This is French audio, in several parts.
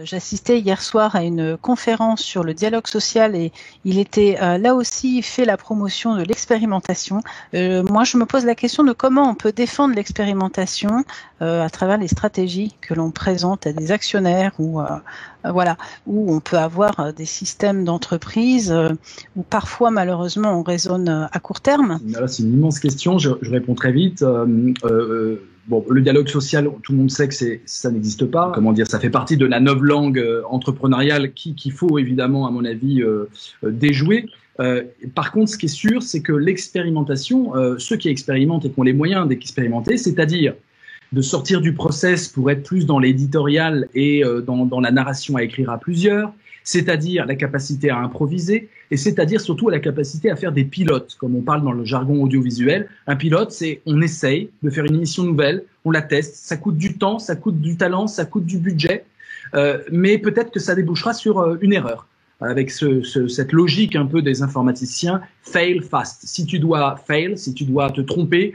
J'assistais hier soir à une conférence sur le dialogue social et il était là aussi fait la promotion de l'expérimentation. Moi, je me pose la question de comment on peut défendre l'expérimentation à travers les stratégies que l'on présente à des actionnaires ou voilà, où on peut avoir des systèmes d'entreprise où parfois, malheureusement, on raisonne à court terme. Là, c'est une immense question. Je réponds très vite. Bon, le dialogue social, tout le monde sait que ça n'existe pas. Comment dire, ça fait partie de la novlangue entrepreneuriale qu'il faut évidemment, à mon avis, déjouer. Par contre, ce qui est sûr, c'est que l'expérimentation, ceux qui expérimentent et qui ont les moyens d'expérimenter, c'est-à-dire de sortir du process pour être plus dans l'éditorial et dans la narration à écrire à plusieurs, c'est-à-dire la capacité à improviser, et c'est-à-dire surtout la capacité à faire des pilotes, comme on parle dans le jargon audiovisuel. Un pilote, c'est on essaye de faire une émission nouvelle, on la teste, ça coûte du temps, ça coûte du talent, ça coûte du budget, mais peut-être que ça débouchera sur une erreur. Avec cette logique un peu des informaticiens, fail fast. Si tu dois fail, si tu dois te tromper,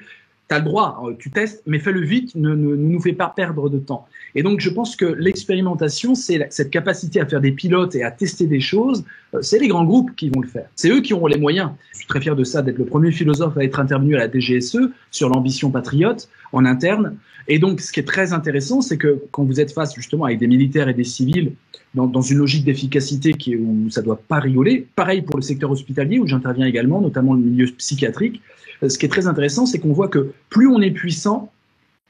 tu as le droit, tu testes, mais fais-le vite, ne nous fais pas perdre de temps. Et donc, je pense que l'expérimentation, c'est cette capacité à faire des pilotes et à tester des choses, c'est les grands groupes qui vont le faire. C'est eux qui auront les moyens. Je suis très fier de ça, d'être le premier philosophe à être intervenu à la DGSE sur l'ambition patriote en interne. Et donc, ce qui est très intéressant, c'est que quand vous êtes face justement avec des militaires et des civils dans une logique d'efficacité où ça doit pas rigoler, pareil pour le secteur hospitalier où j'interviens également, notamment le milieu psychiatrique, ce qui est très intéressant, c'est qu'on voit que plus on est puissant,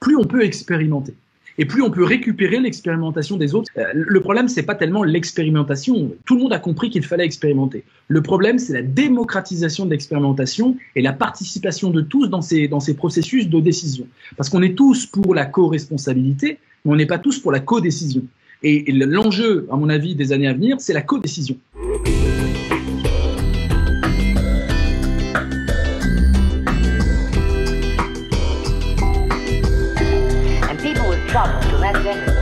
plus on peut expérimenter. Et plus on peut récupérer l'expérimentation des autres. Le problème, c'est pas tellement l'expérimentation. Tout le monde a compris qu'il fallait expérimenter. Le problème, c'est la démocratisation de l'expérimentation et la participation de tous dans ces processus de décision. Parce qu'on est tous pour la co-responsabilité, mais on n'est pas tous pour la co-décision. Et l'enjeu, à mon avis, des années à venir, c'est la co-décision. Trouble to resident